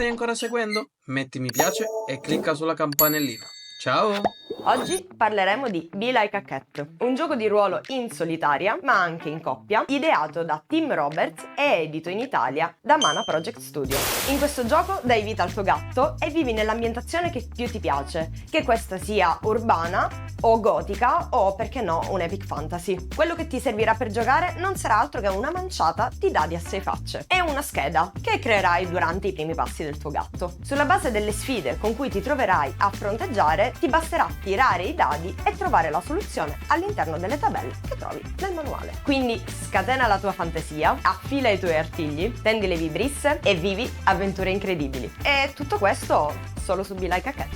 stai ancora seguendo? Metti mi piace e clicca sulla campanellina. Ciao! Oggi parleremo di Be Like a Cat, un gioco di ruolo in solitaria, ma anche in coppia, ideato da Tim Roberts e edito in Italia da Mana Project Studio. In questo gioco dai vita al tuo gatto e vivi nell'ambientazione che più ti piace, che questa sia urbana o gotica o, perché no, un epic fantasy. Quello che ti servirà per giocare non sarà altro che una manciata di dadi a 6 facce e una scheda che creerai durante i primi passi del tuo gatto. Sulla base delle sfide con cui ti troverai a fronteggiare, ti basterà tirare i dadi e trovare la soluzione all'interno delle tabelle che trovi nel manuale. Quindi scatena la tua fantasia, affila i tuoi artigli, tendi le vibrisse e vivi avventure incredibili. E tutto questo solo su Be Like a Cat.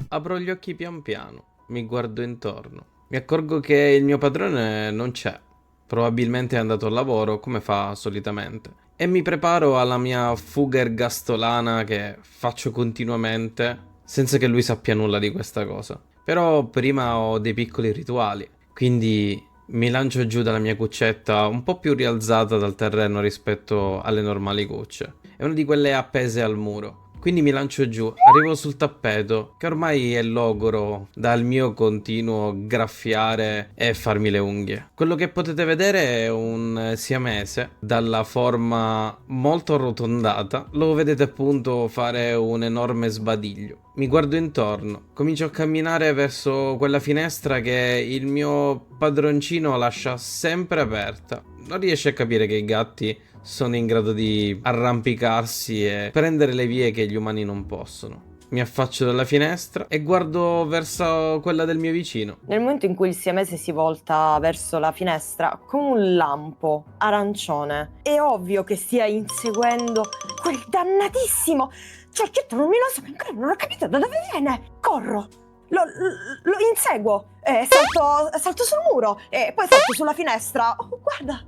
Apro gli occhi pian piano, mi guardo intorno. Mi accorgo che il mio padrone non c'è. Probabilmente è andato al lavoro come fa solitamente. E mi preparo alla mia fuga ergastolana che faccio continuamente senza che lui sappia nulla di questa cosa. Però prima ho dei piccoli rituali, quindi mi lancio giù dalla mia cuccetta un po' più rialzata dal terreno rispetto alle normali cucce. È una di quelle appese al muro. Quindi mi lancio giù, arrivo sul tappeto, che ormai è logoro dal mio continuo graffiare e farmi le unghie. Quello che potete vedere è un siamese dalla forma molto arrotondata. Lo vedete appunto fare un enorme sbadiglio. Mi guardo intorno, comincio a camminare verso quella finestra che il mio padroncino lascia sempre aperta. Non riesce a capire che i gatti sono in grado di arrampicarsi e prendere le vie che gli umani non possono. Mi affaccio dalla finestra e guardo verso quella del mio vicino. Nel momento in cui il siamese si volta verso la finestra come un lampo arancione, è ovvio che stia inseguendo quel dannatissimo cerchietto luminoso che ancora non ho capito da dove viene. Corro, lo inseguo, salto sul muro e poi salto sulla finestra. Oh, guarda,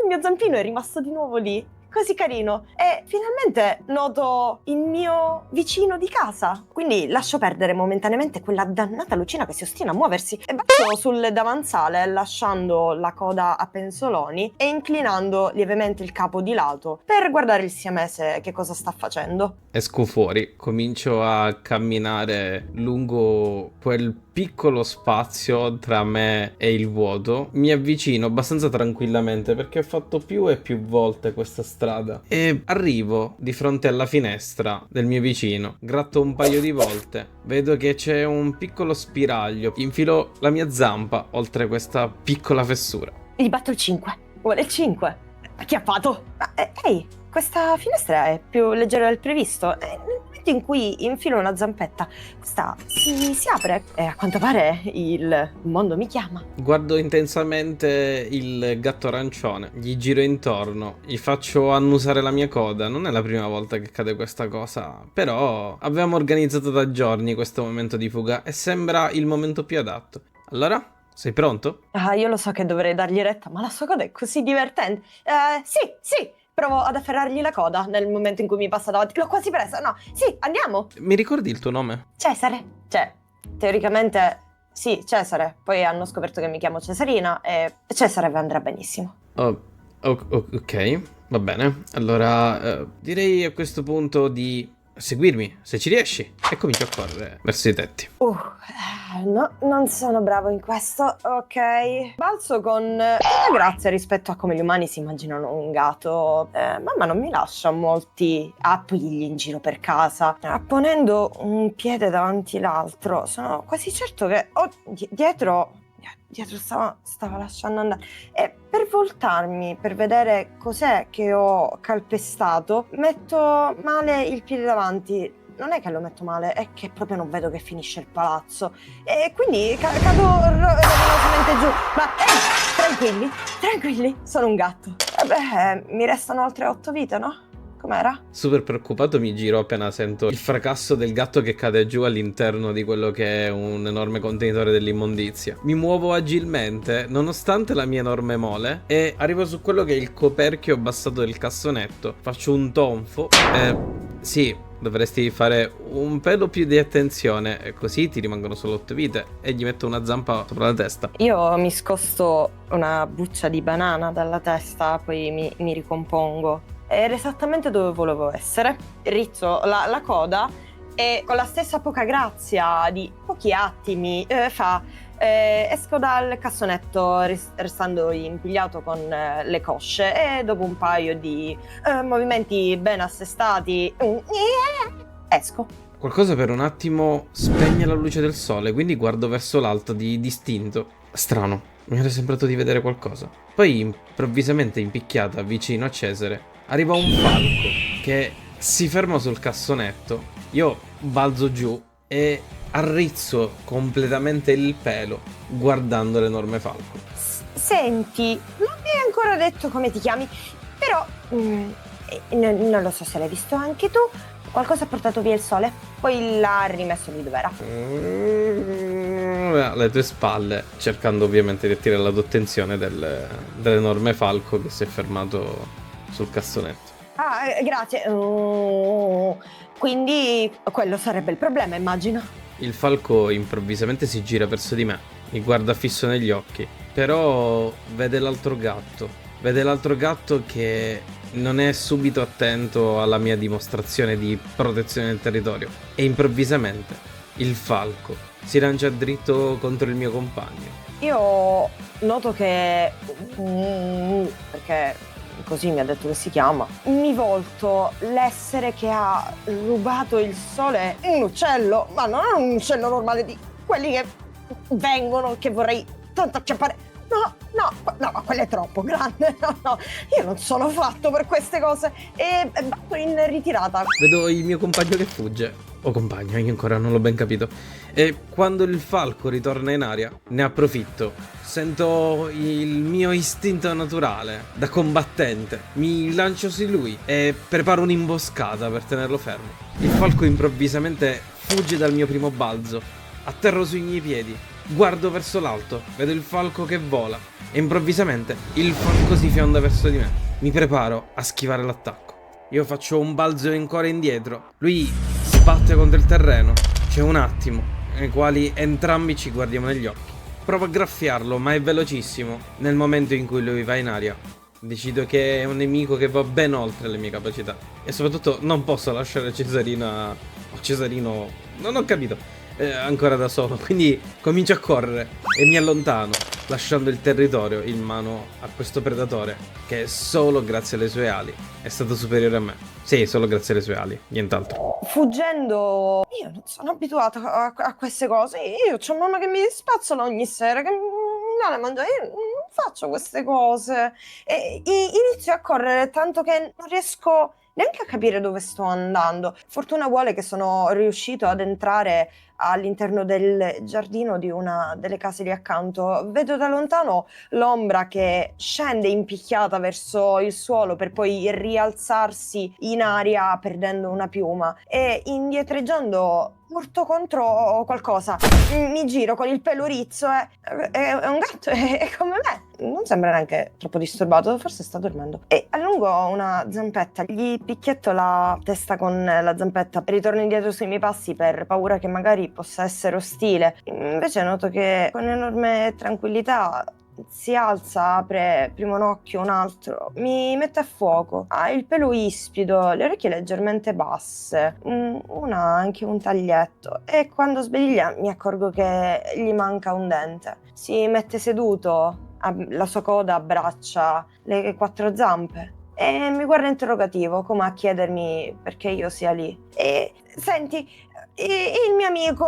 il mio zampino è rimasto di nuovo lì. Così carino, e finalmente noto il mio vicino di casa, quindi lascio perdere momentaneamente quella dannata lucina che si ostina a muoversi e bacio sul davanzale lasciando la coda a penzoloni e inclinando lievemente il capo di lato per guardare il siamese che cosa sta facendo. Esco fuori, comincio a camminare lungo quel piccolo spazio tra me e il vuoto. Mi avvicino abbastanza tranquillamente perché ho fatto più e più volte questa strada e arrivo di fronte alla finestra del mio vicino. Gratto un paio di volte, vedo che c'è un piccolo spiraglio. Infilo la mia zampa oltre questa piccola fessura. Gli batto il 5. Vuole il 5. Acchiappato. Ma, ehi, questa finestra è più leggera del previsto. Nel momento in cui infilo una zampetta, questa si apre e a quanto pare il mondo mi chiama. Guardo intensamente il gatto arancione, gli giro intorno, gli faccio annusare la mia coda. Non è la prima volta che accade questa cosa, però avevamo organizzato da giorni questo momento di fuga e sembra il momento più adatto. Allora? Sei pronto? Ah, io lo so che dovrei dargli retta, ma la sua coda è così divertente. Sì, provo ad afferrargli la coda nel momento in cui mi passa davanti. L'ho quasi presa, no, sì, andiamo. Mi ricordi il tuo nome? Cesare. Cioè, teoricamente, sì, Cesare. Poi hanno scoperto che mi chiamo Cesarina e Cesare vi andrà benissimo. Ok, va bene. Allora, direi a questo punto di seguirmi, se ci riesci, e comincio a correre verso i tetti. No, non sono bravo in questo, ok. Balzo con grazia rispetto a come gli umani si immaginano un gatto. Mamma non mi lascia molti appigli in giro per casa. Ponendo un piede davanti l'altro, sono quasi certo che dietro stava lasciando andare. E per voltarmi, per vedere cos'è che ho calpestato, metto male il piede davanti. Non è che lo metto male, è che proprio non vedo che finisce il palazzo. E quindi cado rovinosamente giù. Ma tranquilli, sono un gatto. Vabbè, mi restano altre 8 vite, no? Com'era? Super preoccupato mi giro appena sento il fracasso del gatto che cade giù all'interno di quello che è un enorme contenitore dell'immondizia. Mi muovo agilmente nonostante la mia enorme mole e arrivo su quello che è il coperchio abbassato del cassonetto. Faccio un tonfo. Sì, dovresti fare un pelo più di attenzione e così ti rimangono solo 8 vite e gli metto una zampa sopra la testa. Io mi scosto una buccia di banana dalla testa, poi mi ricompongo. Era esattamente dove volevo essere. Rizzo la coda e con la stessa poca grazia di pochi attimi esco dal cassonetto restando impigliato con le cosce e dopo un paio di movimenti ben assestati esco. Qualcosa per un attimo spegne la luce del sole, quindi guardo verso l'alto di distinto. Strano, mi era sembrato di vedere qualcosa. Poi improvvisamente impicchiata vicino a Cesare arriva un falco che si ferma sul cassonetto. Io balzo giù e arrizzo completamente il pelo guardando l'enorme falco. Senti, non mi hai ancora detto come ti chiami, però non lo so se l'hai visto anche tu. Qualcosa ha portato via il sole, poi l'ha rimesso lì dov'era. Alle tue spalle, cercando ovviamente di attirare la tua attenzione dell'enorme falco che si è fermato sul cassonetto. Ah, grazie. Quindi quello sarebbe il problema, immagino. Il falco improvvisamente si gira verso di me, mi guarda fisso negli occhi, però vede l'altro gatto. Vede l'altro gatto che non è subito attento alla mia dimostrazione di protezione del territorio e improvvisamente il falco si lancia dritto contro il mio compagno. Io noto che perché così mi ha detto che si chiama, mi volto. L'essere che ha rubato il sole è un uccello, ma non è un uccello normale di quelli che vengono, che vorrei tanto acchiappare. No, quello è troppo grande. No, io non sono fatto per queste cose. E vado in ritirata. Vedo il mio compagno che fugge. O compagno, io ancora non l'ho ben capito. E quando il falco ritorna in aria, ne approfitto. Sento il mio istinto naturale da combattente. Mi lancio su lui e preparo un'imboscata per tenerlo fermo. Il falco improvvisamente fugge dal mio primo balzo. Atterro sui miei piedi. Guardo verso l'alto, vedo il falco che vola e improvvisamente il falco si fionda verso di me. Mi preparo a schivare l'attacco. Io faccio un balzo ancora indietro. Lui sbatte contro il terreno. C'è un attimo nei quali entrambi ci guardiamo negli occhi. Provo a graffiarlo, ma è velocissimo. Nel momento in cui lui va in aria, decido che è un nemico che va ben oltre le mie capacità. E soprattutto non posso lasciare Cesarina o Cesarino, non ho capito, ancora da solo. Quindi comincio a correre e mi allontano, lasciando il territorio in mano a questo predatore che solo grazie alle sue ali è stato superiore a me. Sì, solo grazie alle sue ali, nient'altro. Fuggendo, io non sono abituata a queste cose. Io ho mamma che mi spazzola ogni sera, che mi dà da mangiare. Io non faccio queste cose. E inizio a correre tanto che non riesco neanche a capire dove sto andando. Fortuna vuole che sono riuscito ad entrare all'interno del giardino di una delle case lì accanto. Vedo da lontano l'ombra che scende impicchiata verso il suolo per poi rialzarsi in aria perdendo una piuma e indietreggiando urto contro qualcosa. Mi giro con il pelo rizzo e è un gatto, è come me. Non sembra neanche troppo disturbato, forse sta dormendo. E allungo una zampetta, gli picchietto la testa con la zampetta, ritorno indietro sui miei passi per paura che magari possa essere ostile. Invece noto che con enorme tranquillità si alza, apre prima un occhio, un altro, mi mette a fuoco. Ha il pelo ispido, le orecchie leggermente basse, una anche un taglietto, e quando sbdiglia mi accorgo che gli manca un dente. Si mette seduto, la sua coda abbraccia le 4 zampe e mi guarda interrogativo, come a chiedermi perché io sia lì. E senti, il mio amico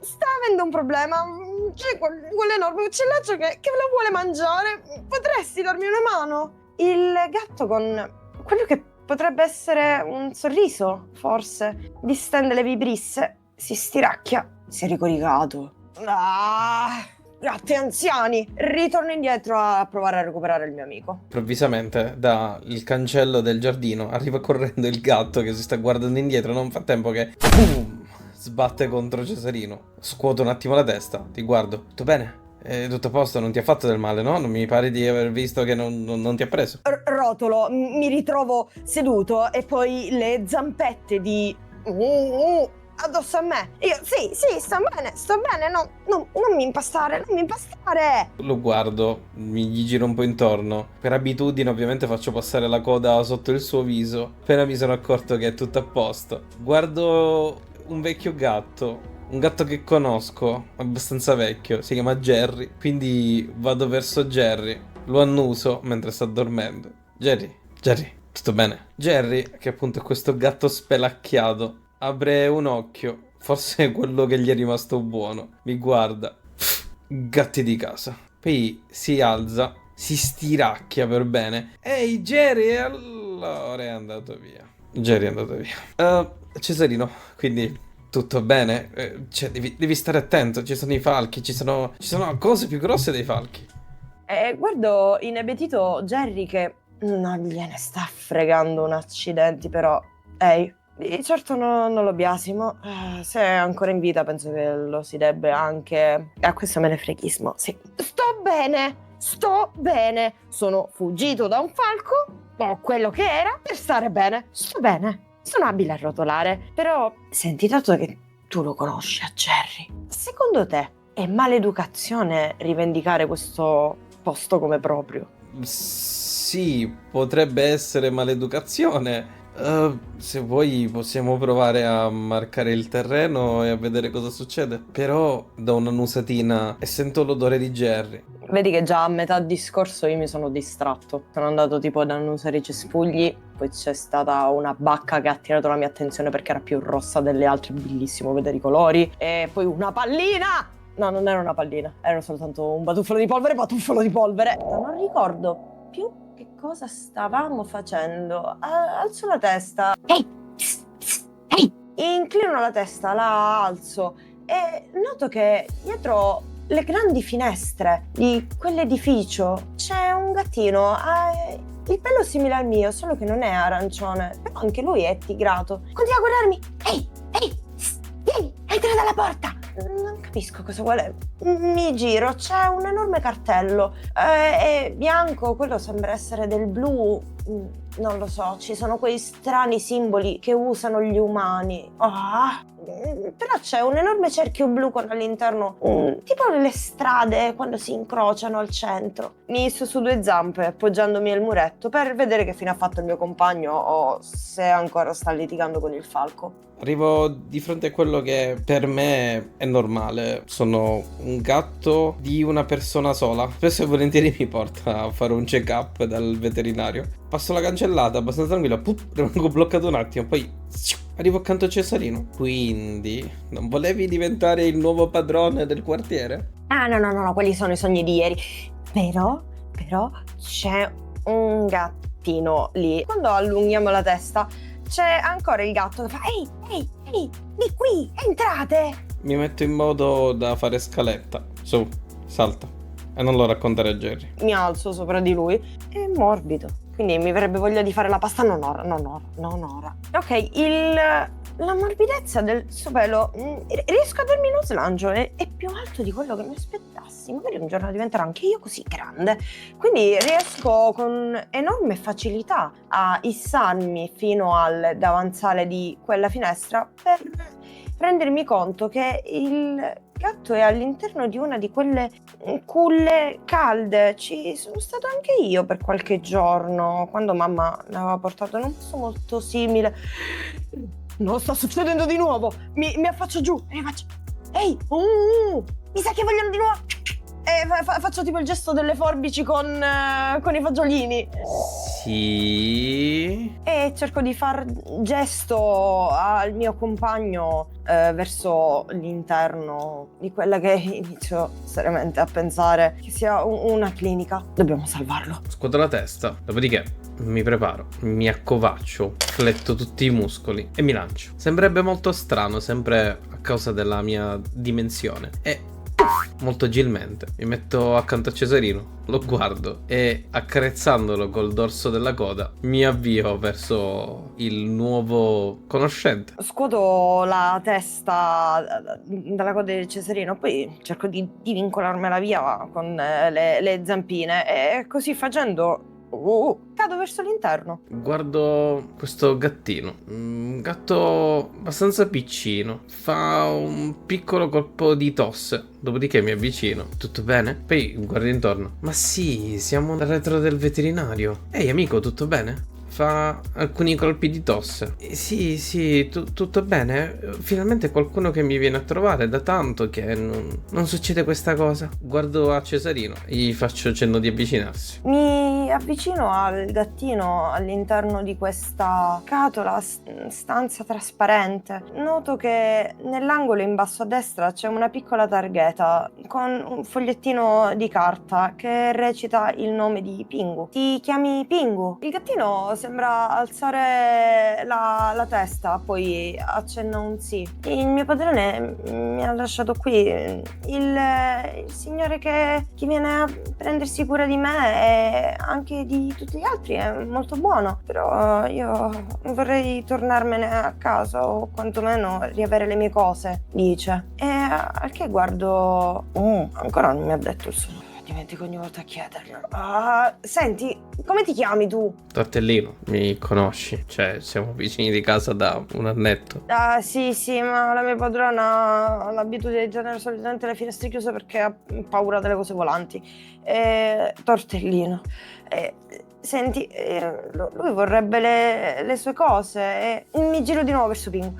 sta avendo un problema. C'è quell'enorme uccellaccio che lo vuole mangiare. Potresti darmi una mano? Il gatto, con quello che potrebbe essere un sorriso, forse, distende le vibrisse, si stiracchia, si è ricoricato. Gatti anziani! Ritorno indietro a provare a recuperare il mio amico. Improvvisamente dal cancello del giardino arriva correndo il gatto che si sta guardando indietro. Non fa tempo che sbatte contro Cesarino. Scuoto un attimo la testa, ti guardo. Tutto bene? È tutto a posto? Non ti ha fatto del male, no? Non mi pare di aver visto che non ti ha preso. Rotolo, mi ritrovo seduto e poi le zampette di addosso a me. Io, sì, sto bene, no, non mi impastare, non mi impastare. Lo guardo, gli giro un po' intorno. Per abitudine ovviamente faccio passare la coda sotto il suo viso. Appena mi sono accorto che è tutto a posto. Guardo un vecchio gatto. Un gatto che conosco, abbastanza vecchio, si chiama Jerry. Quindi vado verso Jerry. Lo annuso mentre sta dormendo. Jerry, tutto bene? Jerry, che appunto è questo gatto spelacchiato, apre un occhio. Forse è quello che gli è rimasto buono. Mi guarda. Gatti di casa. Poi si alza, si stiracchia per bene. Ehi, Jerry, e allora è andato via. Jerry è andato via. Cesarino, quindi tutto bene? Cioè, devi stare attento, ci sono i falchi, ci sono cose più grosse dei falchi. Guardo inebetito Jerry che non gliene sta fregando un accidenti, però, ehi, di certo non lo biasimo. Se è ancora in vita penso che lo si debba anche a questo menefreghismo. Sì. Sto bene. Sono fuggito da un falco, o quello che era, per stare bene. Sto bene. Sono abile a rotolare, però senti, dato che tu lo conosci a Jerry, secondo te è maleducazione rivendicare questo posto come proprio? Sì, potrebbe essere maleducazione. Se vuoi possiamo provare a marcare il terreno e a vedere cosa succede. Però do una nusatina e sento l'odore di Jerry. Vedi che già a metà discorso io mi sono distratto. Sono andato tipo ad annusare i cespugli, poi c'è stata una bacca che ha attirato la mia attenzione perché era più rossa delle altre, bellissimo vedere i colori. E poi una pallina! No, non era una pallina, era soltanto un batuffolo di polvere. Non ricordo più che cosa stavamo facendo. Alzo la testa. Ehi! Psst, psst, ehi! Inclino la testa, la alzo e noto che dietro le grandi finestre di quell'edificio c'è un gattino. Ha il pelo simile al mio, solo che non è arancione. Però anche lui è tigrato. Continua a guardarmi. Ehi! Vieni, entra dalla porta! Non capisco cosa vuole. Mi giro, c'è un enorme cartello. È bianco, quello sembra essere del blu. Non lo so, ci sono quei strani simboli che usano gli umani. Però c'è un enorme cerchio blu con all'interno tipo le strade quando si incrociano al centro. Mi sto su due zampe appoggiandomi al muretto per vedere che fine ha fatto il mio compagno o se ancora sta litigando con il falco. Arrivo di fronte a quello che per me è normale. Sono un gatto di una persona sola. Spesso e volentieri mi porta a fare un check-up dal veterinario. Passo la cancellata abbastanza tranquillo, rimango bloccato un attimo, poi arrivo accanto a Cesarino. Quindi, non volevi diventare il nuovo padrone del quartiere? No, quelli sono i sogni di ieri. Però c'è un gattino lì. Quando allunghiamo la testa, c'è ancora il gatto che fa ehi, di qui, entrate! Mi metto in modo da fare scaletta. Su, salta. E non lo raccontare a Jerry. Mi alzo sopra di lui. È morbido, quindi mi verrebbe voglia di fare la pasta non ora. Ok, la morbidezza del suo pelo, riesco a darmi uno slancio, è più alto di quello che mi aspettassi. Magari un giorno diventerò anche io così grande. Quindi riesco con enorme facilità a issarmi fino al davanzale di quella finestra per rendermi conto che il gatto è all'interno di una di quelle culle calde. Ci sono stato anche io per qualche giorno, quando mamma mi aveva portato in un posto molto simile. Non sta succedendo di nuovo. Mi affaccio giù e mi faccio ehi, mi sa che vogliono di nuovo. E faccio tipo il gesto delle forbici con i fagiolini. Sì. E cerco di far gesto al mio compagno verso l'interno di quella che inizio seriamente a pensare che sia una clinica. Dobbiamo salvarlo. Scuoto la testa, dopodiché mi preparo, mi accovaccio, fletto tutti i muscoli e mi lancio. Sembrerebbe molto strano, sempre a causa della mia dimensione. E molto agilmente mi metto accanto a Cesarino, lo guardo e accarezzandolo col dorso della coda mi avvio verso il nuovo conoscente. Scuoto la testa dalla coda di Cesarino, poi cerco di vincolarmela via con le zampine e così facendo Cado verso l'interno. Guardo questo gattino, un gatto abbastanza piccino, fa un piccolo colpo di tosse, dopodiché mi avvicino. Tutto bene? Poi guardo intorno. Ma sì, siamo al retro del veterinario. Ehi amico, tutto bene? Fa alcuni colpi di tosse. Sì, tutto bene. Finalmente qualcuno che mi viene a trovare. Da tanto che non succede questa cosa. Guardo a Cesarino e gli faccio cenno di avvicinarsi. Mi avvicino al gattino all'interno di questa scatola, stanza trasparente. Noto che nell'angolo in basso a destra c'è una piccola targhetta con un fogliettino di carta che recita il nome di Pingu. Ti chiami Pingu? Il gattino sembra alzare la testa, poi accenna un sì. Il mio padrone mi ha lasciato qui. Il signore che viene a prendersi cura di me e anche di tutti gli altri è molto buono, però io vorrei tornarmene a casa o quantomeno riavere le mie cose, dice. E al che guardo... ancora non mi ha detto il suo nome. Dimentico ogni volta a chiederlo. Senti, come ti chiami tu? Tortellino, mi conosci? Cioè, siamo vicini di casa da un annetto. Sì, ma la mia padrona ha l'abitudine di tenere solitamente le finestre chiuse perché ha paura delle cose volanti. Tortellino. Senti, lui vorrebbe le sue cose e mi giro di nuovo verso Pingu.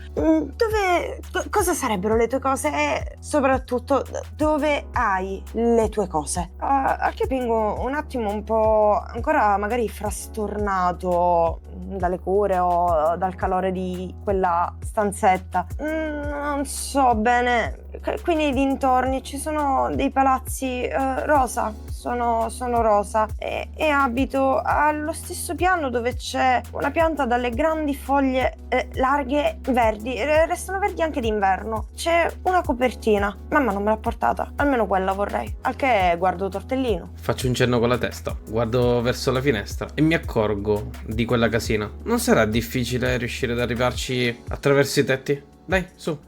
Cosa sarebbero le tue cose e soprattutto dove hai le tue cose? Anche Pingu un attimo un po' ancora magari frastornato dalle cure o dal calore di quella stanzetta. Non so bene. Qui nei dintorni ci sono dei palazzi rosa. Sono rosa e abito allo stesso piano dove c'è una pianta dalle grandi foglie larghe verdi, restano verdi anche d'inverno. C'è una copertina, mamma non me l'ha portata, almeno quella vorrei. Al che guardo Tortellino. Faccio un cenno con la testa, guardo verso la finestra e mi accorgo di quella casina. Non sarà difficile riuscire ad arrivarci attraverso i tetti? Dai, su.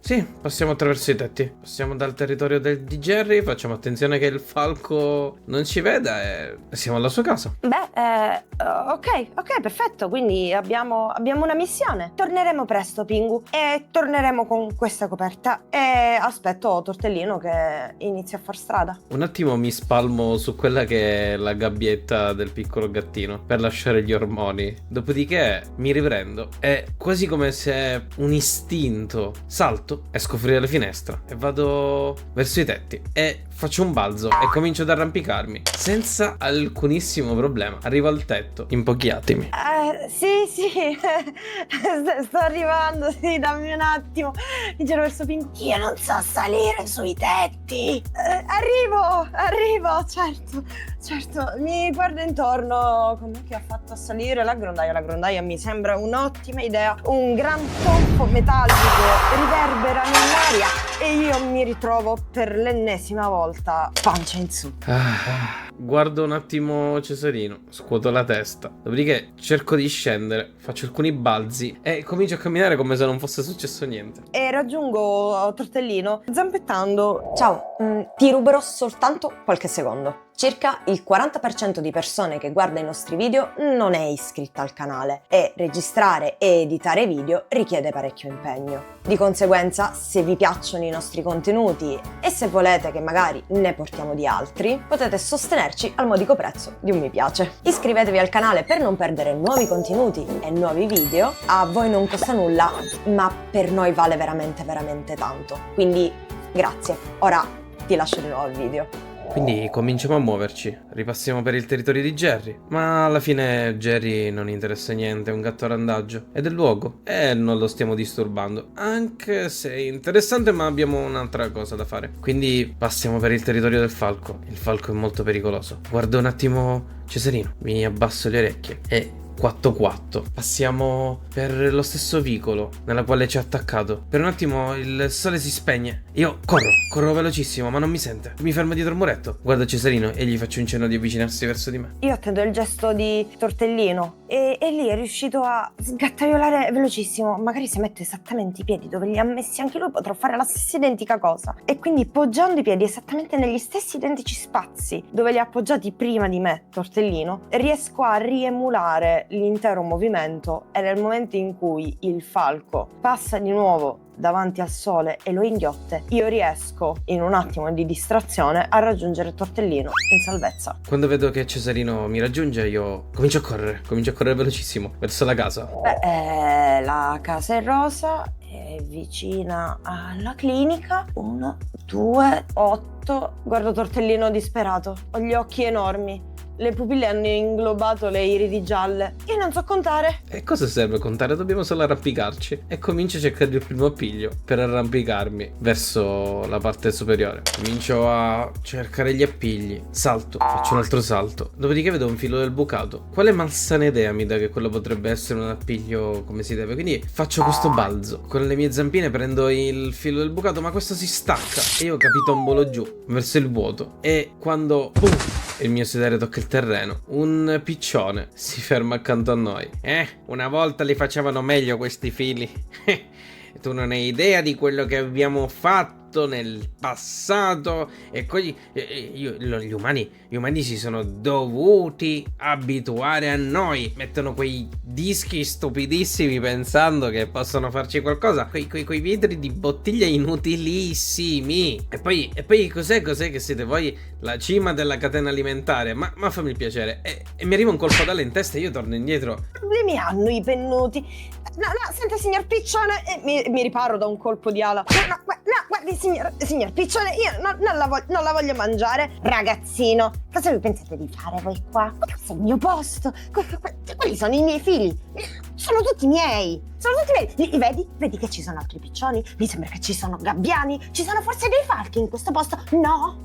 Sì, passiamo attraverso i tetti. Passiamo dal territorio di Jerry, facciamo attenzione che il falco non ci veda e siamo alla sua casa. Ok, perfetto. Quindi abbiamo una missione. Torneremo presto, Pingu, e torneremo con questa coperta. E aspetto Tortellino che inizia a far strada. Un attimo mi spalmo su quella che è la gabbietta del piccolo gattino per lasciare gli ormoni. Dopodiché mi riprendo e quasi come se un istinto salto, esco fuori dalla finestra e vado verso i tetti e faccio un balzo e comincio ad arrampicarmi senza alcunissimo problema. Arrivo al tetto in pochi attimi. Sì, sto arrivando, sì, dammi un attimo. Mi giro verso Pingu. Io non so salire sui tetti. Arrivo, certo. Mi guardo intorno. Com'è che ha fatto a salire la grondaia? La grondaia mi sembra un'ottima idea. Un gran tonfo metallico riverbera nell'aria e io mi ritrovo per l'ennesima volta pancia in su. Guardo un attimo Cesarino, scuoto la testa, dopodiché cerco di scendere, faccio alcuni balzi e comincio a camminare come se non fosse successo niente. E raggiungo Tortellino zampettando. Ciao, ti ruberò soltanto qualche secondo. Circa il 40% di persone che guarda i nostri video non è iscritta al canale e registrare e editare video richiede parecchio impegno. Di conseguenza, se vi piacciono i nostri contenuti e se volete che magari ne portiamo di altri, potete sostenerci al modico prezzo di un mi piace. Iscrivetevi al canale per non perdere nuovi contenuti e nuovi video. A voi non costa nulla, ma per noi vale veramente tanto. Quindi grazie. Ora ti lascio di nuovo il video. Quindi cominciamo a muoverci, ripassiamo per il territorio di Jerry, ma alla fine Jerry non interessa niente, è un gatto a randaggio, è del luogo e non lo stiamo disturbando, anche se è interessante ma abbiamo un'altra cosa da fare. Quindi passiamo per il territorio del falco, il falco è molto pericoloso. Guardo un attimo Cesarino, mi abbasso le orecchie e quatto quatto. Passiamo per lo stesso vicolo nella quale ci ha attaccato. Per un attimo il sole si spegne. Io corro velocissimo, ma non mi sente. Mi fermo dietro il muretto, guardo Cesarino e gli faccio un cenno di avvicinarsi verso di me. Io attendo il gesto di Tortellino e lì è riuscito a sgattaiolare velocissimo. Magari se mette esattamente i piedi dove li ha messi anche lui potrò fare la stessa identica cosa. E quindi poggiando i piedi esattamente negli stessi identici spazi dove li ha appoggiati prima di me, Tortellino, riesco a riemulare l'intero movimento, e nel momento in cui il falco passa di nuovo davanti al sole e lo inghiotte, io riesco in un attimo di distrazione a raggiungere Tortellino in salvezza. Quando vedo che Cesarino mi raggiunge, io comincio a correre velocissimo verso la casa. La casa è rosa, è vicina alla clinica. 1, 2, 8. Guardo Tortellino disperato, ho gli occhi enormi, le pupille hanno inglobato le iridi gialle. Io non so contare. E cosa serve contare? Dobbiamo solo arrampicarci. E comincio a cercare il primo appiglio per arrampicarmi verso la parte superiore. Comincio a cercare gli appigli. Salto, faccio un altro salto. Dopodiché vedo un filo del bucato. Quale malsana idea mi dà che quello potrebbe essere un appiglio come si deve? Quindi faccio questo balzo. Con le mie zampine prendo il filo del bucato, ma questo si stacca. E io capitombolo giù, verso il vuoto. E quando il mio sedere tocca il terreno, un piccione si ferma accanto a noi. Una volta li facevano meglio questi fili. Tu non hai idea di quello che abbiamo fatto nel passato. E poi gli umani si sono dovuti abituare a noi. Mettono quei dischi stupidissimi pensando che possono farci qualcosa. Quei vetri di bottiglia inutilissimi. E poi cos'è che siete voi la cima della catena alimentare? Ma fammi il piacere. E mi arriva un colpo d'ala in testa e io torno indietro. Problemi hanno i pennuti. No, senta signor Piccione, mi riparo da un colpo di ala. No, guardi signor Piccione, io non la voglio mangiare. Ragazzino, cosa vi pensate di fare voi qua? Questo è il mio posto, quelli sono i miei figli, sono tutti miei. Vedi che ci sono altri piccioni? Mi sembra che ci sono gabbiani, ci sono forse dei falchi in questo posto. No,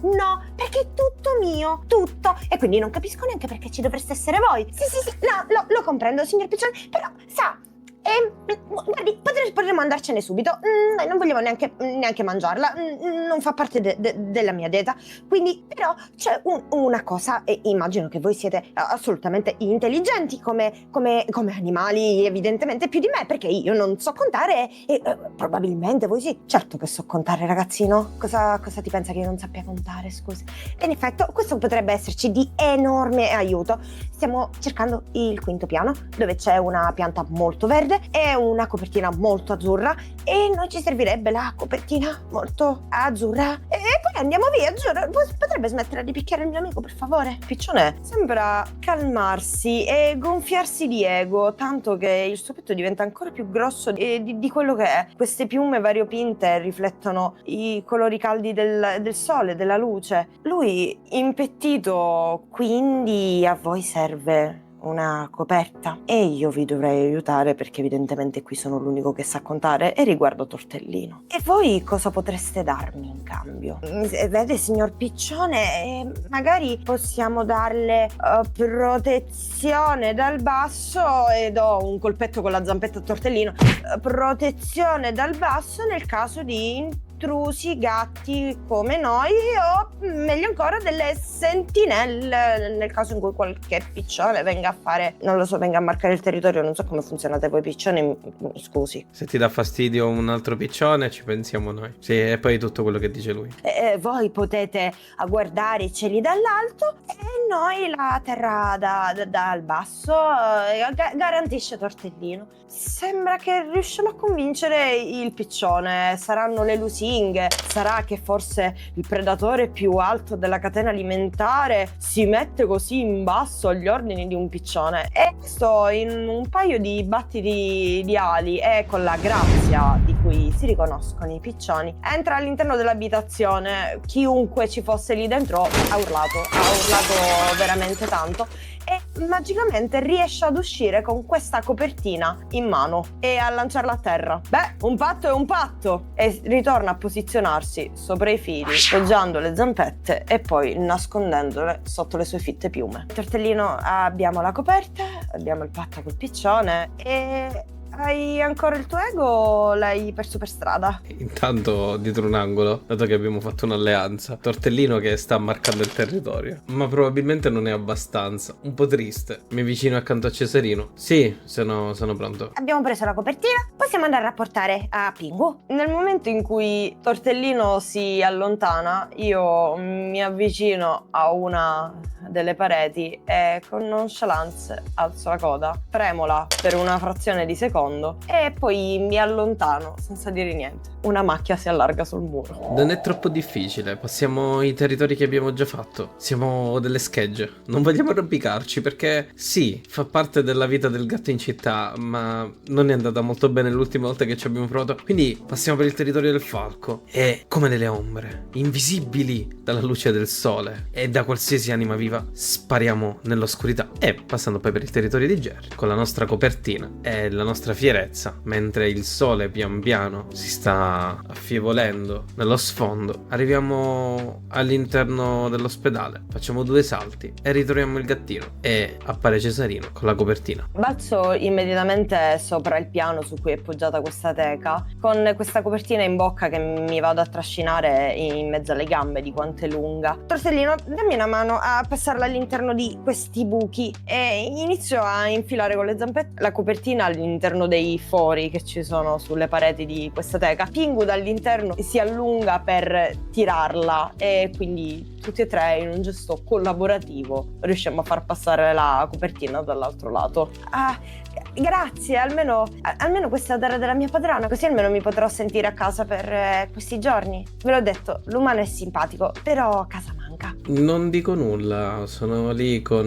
perché è tutto mio, tutto. E quindi non capisco neanche perché ci dovreste essere voi. Sì, no, lo comprendo signor Piccione, però sa... guardi, potremmo andarcene subito. Noi non vogliamo neanche mangiarla. Non fa parte della mia dieta. Quindi, però, c'è una cosa, e immagino che voi siete assolutamente intelligenti come animali, evidentemente più di me, perché io non so contare e probabilmente voi sì. Certo che so contare, ragazzino. Cosa ti pensa che io non sappia contare, scusa? In effetti, questo potrebbe esserci di enorme aiuto. Stiamo cercando il quinto piano, dove c'è una pianta molto verde e una copertina molto azzurra, e noi ci servirebbe la copertina molto azzurra, e poi andiamo via, giuro. Potrebbe smettere di picchiare il mio amico, per favore? Piccione sembra calmarsi e gonfiarsi di ego, tanto che il suo petto diventa ancora più grosso di quello che è. Queste piume variopinte riflettono i colori caldi del sole, della luce. Lui impettito, quindi a voi serve una coperta e io vi dovrei aiutare perché evidentemente qui sono l'unico che sa contare, e riguardo Tortellino. E voi cosa potreste darmi in cambio? Vede signor Piccione, magari possiamo darle protezione dal basso, e do un colpetto con la zampetta a Tortellino. Protezione dal basso nel caso di intrusi, gatti come noi, o meglio ancora delle sentinelle nel caso in cui qualche piccione venga a fare, non lo so, venga a marcare il territorio. Non so come funzionate voi piccioni, mi scusi. Se ti dà fastidio un altro piccione ci pensiamo noi. Sì, e poi tutto quello che dice lui. Voi potete guardare i cieli dall'alto e noi la terra dal basso, garantisce Tortellino. Sembra che riusciamo a convincere il piccione. Saranno le lusinghe, sarà che forse il predatore più alto della catena alimentare si mette così in basso agli ordini di un piccione, e questo in un paio di battiti di ali e con la grazia di cui si riconoscono i piccioni. Entra all'interno dell'abitazione. Chiunque ci fosse lì dentro ha urlato veramente tanto, e magicamente riesce ad uscire con questa copertina in mano e a lanciarla a terra. Beh, un patto è un patto, e ritorna a posizionarsi sopra i fili, poggiando le zampette e poi nascondendole sotto le sue fitte piume. Tortellino, abbiamo la coperta, abbiamo il patto col piccione e hai ancora il tuo ego o l'hai perso per strada? Intanto, dietro un angolo, dato che abbiamo fatto un'alleanza, Tortellino che sta marcando il territorio. Ma probabilmente non è abbastanza. Un po' triste. Mi avvicino accanto a Cesarino. Sì, sono pronto. Abbiamo preso la copertina, possiamo andare a rapportare a Pingu. Nel momento in cui Tortellino si allontana, io mi avvicino a una delle pareti e con nonchalance alzo la coda, premola per una frazione di secondo e poi mi allontano senza dire niente. Una macchia si allarga sul muro. Non è troppo difficile, passiamo i territori che abbiamo già fatto. Siamo delle schegge. Non vogliamo arrampicarci perché sì, fa parte della vita del gatto in città, ma non è andata molto bene l'ultima volta che ci abbiamo provato. Quindi passiamo per il territorio del falco. E come delle ombre, invisibili dalla luce del sole e da qualsiasi anima viva, spariamo nell'oscurità. E passando poi per il territorio di Jerry, con la nostra copertina e la nostra fierezza, mentre il sole pian piano si sta affievolendo nello sfondo, arriviamo all'interno dell'ospedale, facciamo 2 salti e ritroviamo il gattino e appare Cesarino con la copertina. Balzo immediatamente sopra il piano su cui è poggiata questa teca, con questa copertina in bocca che mi vado a trascinare in mezzo alle gambe di quanto è lunga. Tortellino, dammi una mano a passarla all'interno di questi buchi e inizio a infilare con le zampette la copertina all'interno dei fori che ci sono sulle pareti di questa teca. Pingu dall'interno si allunga per tirarla e quindi tutti e tre in un gesto collaborativo riusciamo a far passare la copertina dall'altro lato. Grazie, almeno questa è la terra della mia padrona, così almeno mi potrò sentire a casa per questi giorni. Ve l'ho detto, l'umano è simpatico, però casa manca. Non dico nulla, sono lì con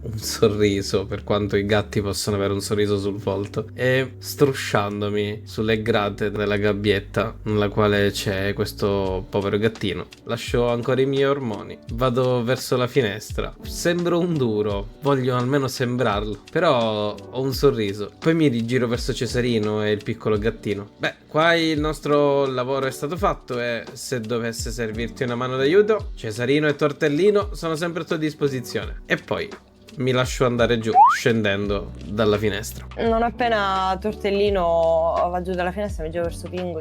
un sorriso, per quanto i gatti possono avere un sorriso sul volto, e strusciandomi sulle grate della gabbietta nella quale c'è questo povero gattino. Lascio ancora i miei ormoni, vado verso la finestra, sembro un duro, voglio almeno sembrarlo, però ho un sorriso. Poi mi rigiro verso Cesarino e il piccolo gattino. Beh, qua il nostro lavoro è stato fatto e se dovesse servirti una mano d'aiuto, Cesarino e Tortellino sono sempre a tua disposizione. E poi mi lascio andare giù, scendendo dalla finestra. Non appena Tortellino va giù dalla finestra mi giro verso Pingu.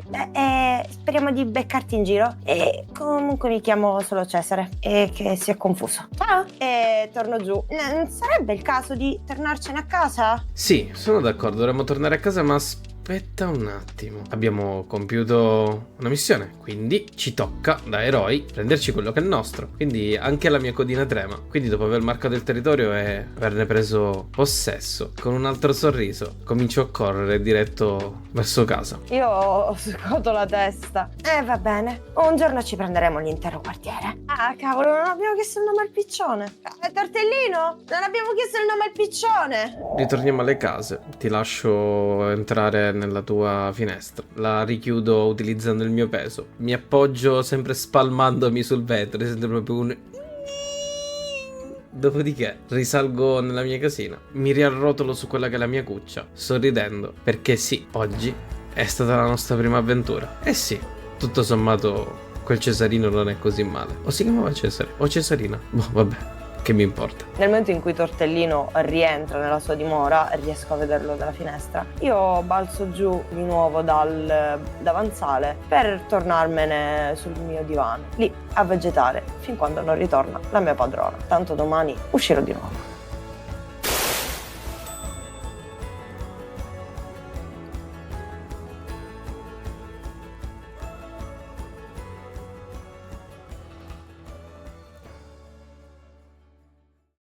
Speriamo di beccarti in giro. E comunque mi chiamo solo Cesare e che si è confuso. Ciao! E torno giù. Sarebbe il caso di tornarcene a casa? Sì, sono d'accordo, dovremmo tornare a casa, ma aspetta un attimo. Abbiamo compiuto una missione, quindi ci tocca, da eroi, prenderci quello che è nostro. Quindi anche la mia codina trema. Quindi dopo aver marcato il territorio e averne preso possesso, con un altro sorriso, comincio a correre diretto verso casa. Io ho scuoto la testa. Va bene, un giorno ci prenderemo l'intero quartiere. Ah, cavolo, non abbiamo chiesto il nome al piccione. Tortellino, non abbiamo chiesto il nome al piccione. Ritorniamo alle case, ti lascio entrare nella tua finestra, la richiudo utilizzando il mio peso, mi appoggio sempre spalmandomi sul vetro e sento proprio un... Dopodiché risalgo nella mia casina, mi riarrotolo su quella che è la mia cuccia, sorridendo, perché sì, oggi è stata la nostra prima avventura. E sì, tutto sommato quel Cesarino non è così male. O si chiamava Cesare o Cesarina, boh, vabbè, che mi importa. Nel momento in cui Tortellino rientra nella sua dimora, riesco a vederlo dalla finestra, io balzo giù di nuovo dal davanzale per tornarmene sul mio divano, lì a vegetare, fin quando non ritorna la mia padrona. Tanto domani uscirò di nuovo.